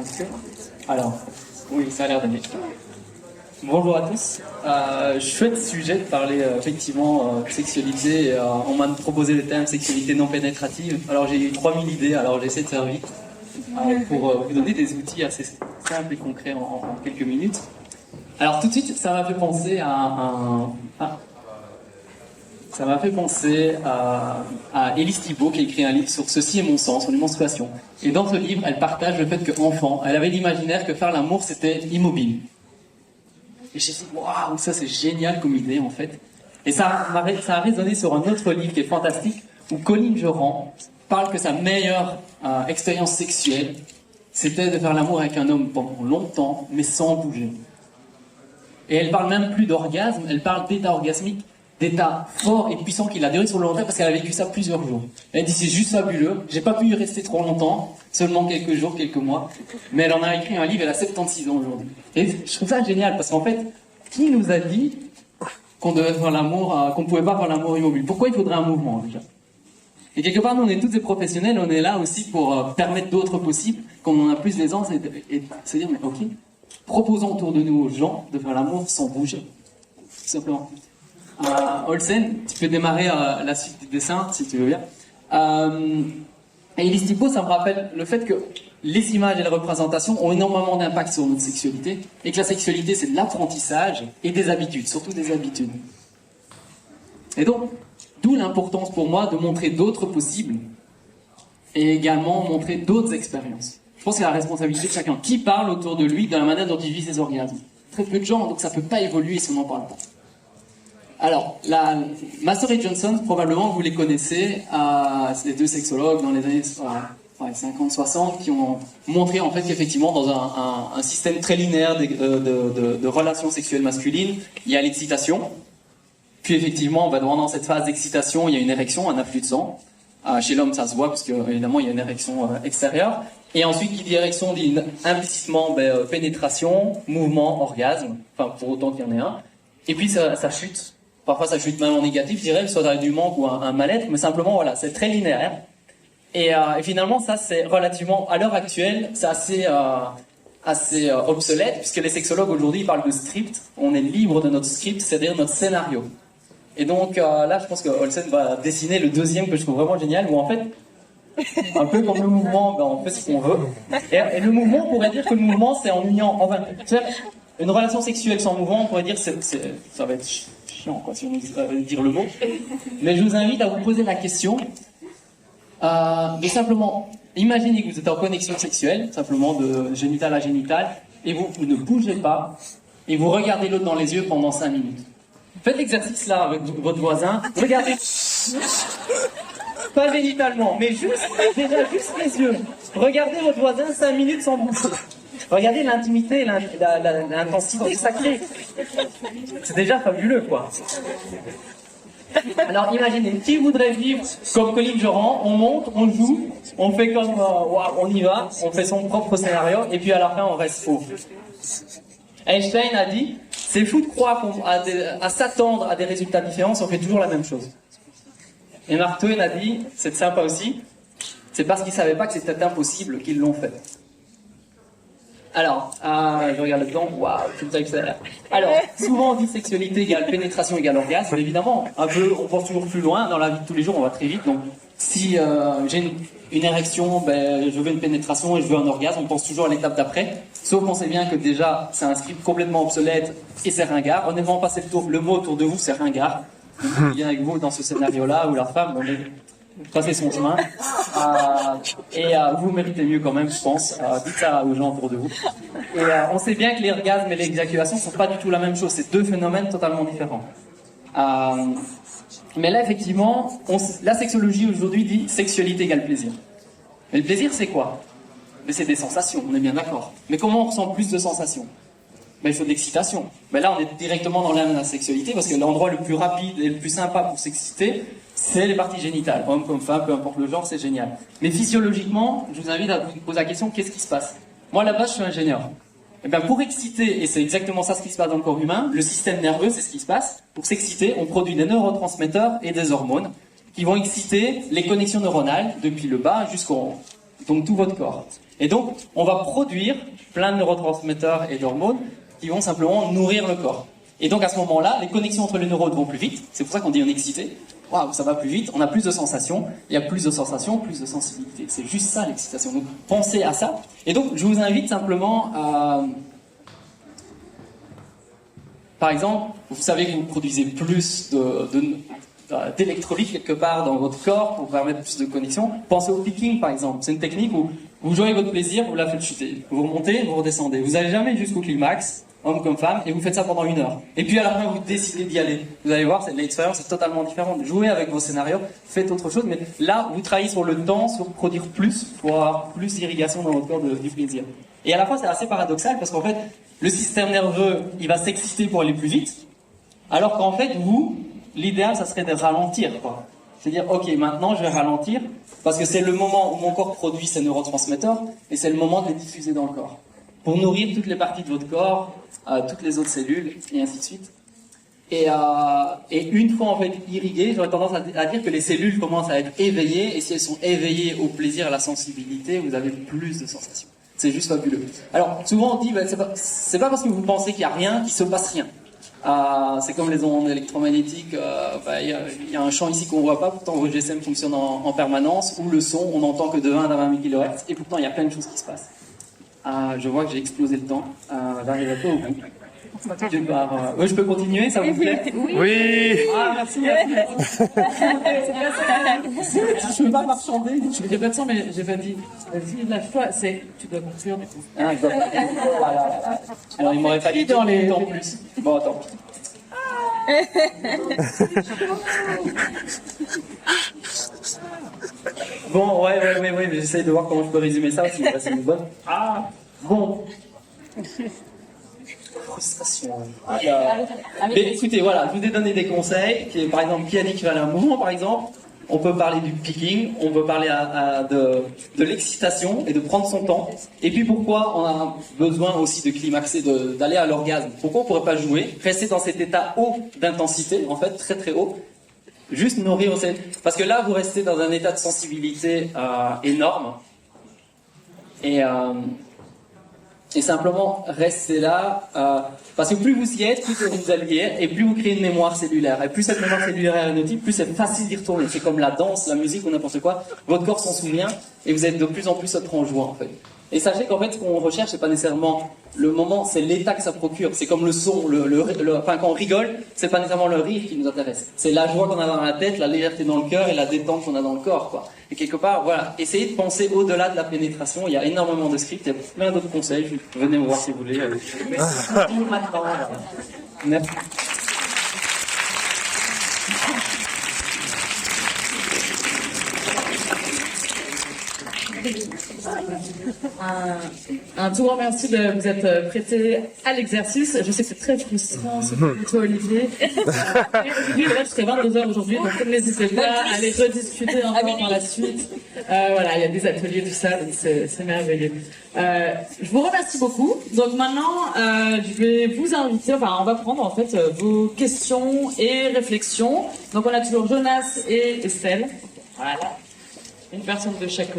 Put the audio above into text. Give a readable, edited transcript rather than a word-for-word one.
fonctionne. Alors, oui, ça a l'air d'aller. Bonjour à tous. Chouette sujet de parler effectivement sexualité. On m'a proposé le thème sexualité non pénétrative. Alors j'ai eu 3000 idées, alors j'essaie de faire vite pour vous donner des outils assez simples et concrets en quelques minutes. Alors tout de suite, ça m'a fait penser à Élise Thibault qui a écrit un livre sur Ceci est mon sang, sur les menstruations. Et dans ce livre, elle partage le fait qu'enfant, elle avait l'imaginaire que faire l'amour c'était immobile. Et j'ai dit, waouh, ça c'est génial comme idée en fait. Et ça a résonné sur un autre livre qui est fantastique, où Colline Joran parle que sa meilleure expérience sexuelle, c'était de faire l'amour avec un homme pendant longtemps, mais sans bouger. Et elle parle même plus d'orgasme, elle parle d'état orgasmique, d'état fort et puissant qu'il a duré sur le long terme parce qu'elle a vécu ça plusieurs jours. Elle dit, c'est juste fabuleux, j'ai pas pu y rester trop longtemps, seulement quelques jours, quelques mois, mais elle en a écrit un livre, elle a 76 ans aujourd'hui. Et je trouve ça génial parce qu'en fait, qui nous a dit qu'on devait faire l'amour, qu'on pouvait pas faire l'amour immobile? Pourquoi il faudrait un mouvement déjà? Et quelque part, nous on est tous des professionnels, on est là aussi pour permettre d'autres possibles, comme on a plus d'aisance et se dire, mais ok, proposons autour de nous aux gens de faire l'amour sans bouger, tout simplement. Olsen, tu peux démarrer la suite du dessin, si tu veux bien. Et Élise Thibault, ça me rappelle le fait que les images et les représentations ont énormément d'impact sur notre sexualité, et que la sexualité, c'est de l'apprentissage et des habitudes, surtout des habitudes. Et donc, d'où l'importance pour moi de montrer d'autres possibles, et également montrer d'autres expériences. Je pense que c'est la responsabilité de chacun. Qui parle autour de lui de la manière dont il vit ses orgasmes? Très peu de gens, donc ça ne peut pas évoluer si on n'en parle pas. Alors, Master et Johnson, probablement vous les connaissez, c'est les deux sexologues dans les années 50-60 qui ont montré en fait qu'effectivement dans un système très linéaire de relations sexuelles masculines, il y a l'excitation, puis effectivement pendant cette phase d'excitation, il y a une érection, un afflux de sang. Chez l'homme ça se voit parce qu'évidemment il y a une érection extérieure, et ensuite qui dit érection dit implicitement pénétration, mouvement, orgasme, enfin pour autant qu'il y en ait un, et puis ça chute. Parfois, ça chute même en négatif, je dirais, soit du manque ou un mal-être, mais simplement, voilà, c'est très linéaire. Et finalement, ça, c'est relativement, à l'heure actuelle, c'est assez obsolète, puisque les sexologues aujourd'hui parlent de script. On est libre de notre script, c'est-à-dire notre scénario. Et donc, là, je pense que Olsen va dessiner le deuxième que je trouve vraiment génial, où en fait, un peu comme le mouvement, on fait ce qu'on veut. Et le mouvement, on pourrait dire que le mouvement, c'est ennuyant. Enfin, une relation sexuelle sans mouvement, on pourrait dire que ça va être chiant, quoi, si on veut dire le mot. Mais je vous invite à vous poser la question de simplement imaginez que vous êtes en connexion sexuelle, simplement de génital à génital, et vous ne bougez pas, et vous regardez l'autre dans les yeux pendant 5 minutes. Faites l'exercice là avec votre voisin, regardez, pas génitalement, mais juste les yeux. Regardez votre voisin 5 minutes sans bouger. Regardez l'intimité, l'intensité que ça crée. C'est déjà fabuleux, quoi. Alors imaginez, qui voudrait vivre comme Colline Joran? On monte, on joue, on fait comme, on y va, on fait son propre scénario, et puis à la fin on reste faux. Einstein a dit, c'est fou de croire à s'attendre à des résultats différents si on fait toujours la même chose. Et Mark Twain a dit, c'est sympa aussi, c'est parce qu'ils ne savaient pas que c'était impossible qu'ils l'ont fait. Alors, je regarde le temps, waouh, tout le temps accélère. Alors, souvent on dit sexualité égale pénétration égale orgasme, mais évidemment, on pense toujours plus loin, dans la vie de tous les jours on va très vite, donc si j'ai une érection, je veux une pénétration et je veux un orgasme, on pense toujours à l'étape d'après, sauf qu'on sait bien que déjà c'est un script complètement obsolète et c'est ringard. Honnêtement, passer le mot autour de vous, c'est ringard. Je viens avec vous dans ce scénario-là où la femme, passer son chemin, et vous méritez mieux quand même, je pense. Dites ça aux gens autour de vous. Et on sait bien que l'orgasme et l'éjaculation ne sont pas du tout la même chose, c'est deux phénomènes totalement différents. Mais là, effectivement, la sexologie aujourd'hui dit sexualité égale plaisir. Mais le plaisir, c'est quoi? Mais c'est des sensations, on est bien d'accord. Mais comment on ressent plus de sensations? Il faut de l'excitation. Mais là, on est directement dans la sexualité, parce que l'endroit le plus rapide et le plus sympa pour s'exciter, c'est les parties génitales. Homme comme femme, peu importe le genre, c'est génial. Mais physiologiquement, je vous invite à vous poser la question, qu'est-ce qui se passe? Moi, à la base, je suis ingénieur. Et bien, pour exciter, et c'est exactement ça ce qui se passe dans le corps humain, le système nerveux, c'est ce qui se passe. Pour s'exciter, on produit des neurotransmetteurs et des hormones qui vont exciter les connexions neuronales depuis le bas jusqu'au haut. donc tout votre corps. Et donc, on va produire plein de neurotransmetteurs et d'hormones qui vont simplement nourrir le corps. Et donc, à ce moment-là, les connexions entre les neurones vont plus vite. C'est pour ça qu'on dit on est excité. Waouh, ça va plus vite, on a plus de sensations. Il y a plus de sensations, plus de sensibilité. C'est juste ça, l'excitation. Donc, pensez à ça. Et donc, je vous invite simplement à... Par exemple, vous savez que vous produisez plus d'électrolytes quelque part dans votre corps pour permettre plus de connexion. Pensez au picking, par exemple. C'est une technique où vous jouez votre plaisir, vous la faites chuter. Vous remontez, vous redescendez. Vous n'allez jamais jusqu'au climax, homme comme femme, et vous faites ça pendant 1 heure. Et puis à la fin, vous décidez d'y aller. Vous allez voir, l'expérience est totalement différente. Jouez avec vos scénarios, faites autre chose, mais là, vous travaillez sur le temps, sur produire plus, pour avoir plus d'irrigation dans votre corps du plaisir. Et à la fois, c'est assez paradoxal, parce qu'en fait, le système nerveux, il va s'exciter pour aller plus vite, alors qu'en fait, l'idéal, ça serait de ralentir, quoi. C'est-à-dire, ok, maintenant, je vais ralentir, parce que c'est le moment où mon corps produit ses neurotransmetteurs, et c'est le moment de les diffuser dans le corps. Pour nourrir toutes les parties de votre corps, toutes les autres cellules, et ainsi de suite. Et une fois, en fait, irriguées, j'aurais tendance à dire que les cellules commencent à être éveillées, et si elles sont éveillées au plaisir, à la sensibilité, vous avez plus de sensations. C'est juste fabuleux. Alors, souvent on dit, c'est pas parce que vous pensez qu'il n'y a rien qu'il se passe rien. C'est comme les ondes électromagnétiques, y a un champ ici qu'on ne voit pas, pourtant vos GSM fonctionnent en permanence, ou le son, on n'entend que de 20 à 20 000 kHz, et pourtant il y a plein de choses qui se passent. Je vois que j'ai explosé le temps, j'arrive un peu au bout. Je peux continuer, ça vous plaît? Oui. Merci. Je ne peux pas marchander. J'ai pas de temps, mais j'ai pas dit. Vas-y, lâche-toi, tu dois conclure du coup. Alors il m'aurait fallu dans les temps plus. Bon, attends. Bon, ouais, mais j'essaye de voir comment je peux résumer ça aussi. C'est une bonne. Bon. Frustration. Mais écoutez, voilà, je vous ai donné des conseils. Par exemple, qui a dit qu'il fallait un mouvement, par exemple? On peut parler du picking, on peut parler de l'excitation et de prendre son temps. Et puis pourquoi on a besoin aussi de climaxer, d'aller à l'orgasme? Pourquoi on ne pourrait pas jouer, rester dans cet état haut d'intensité, en fait, très très haut, juste nourrir aussi. Parce que là, vous restez dans un état de sensibilité énorme. Et simplement restez là, parce que plus vous y êtes, plus vous allez y être, et plus vous créez une mémoire cellulaire. Et plus cette mémoire cellulaire est notique, plus c'est facile d'y retourner. C'est comme la danse, la musique ou n'importe quoi. Votre corps s'en souvient, et vous êtes de plus en plus en joie, en fait. Et sachez qu'en fait, ce qu'on recherche, c'est pas nécessairement le moment, c'est l'état que ça procure. C'est comme le son, enfin, quand on rigole, c'est pas nécessairement le rire qui nous intéresse. C'est la joie qu'on a dans la tête, la légèreté dans le cœur et la détente qu'on a dans le corps, quoi. Et quelque part, voilà, essayez de penser au-delà de la pénétration. Il y a énormément de scripts, il y a plein d'autres conseils. Venez me voir si vous voulez. Merci. Un tout grand merci de vous être prêté à l'exercice. Je sais que c'est très frustrant, ce pour toi, Olivier. Olivier est là jusqu'à 22h aujourd'hui, donc n'hésitez pas à aller rediscuter encore dans la suite. Voilà, il y a des ateliers, tout ça, donc c'est merveilleux. Je vous remercie beaucoup. Donc maintenant, je vais vous inviter, on va prendre en fait vos questions et réflexions. Donc on a toujours Jonas et Estelle. Voilà. Une personne de chaque côté.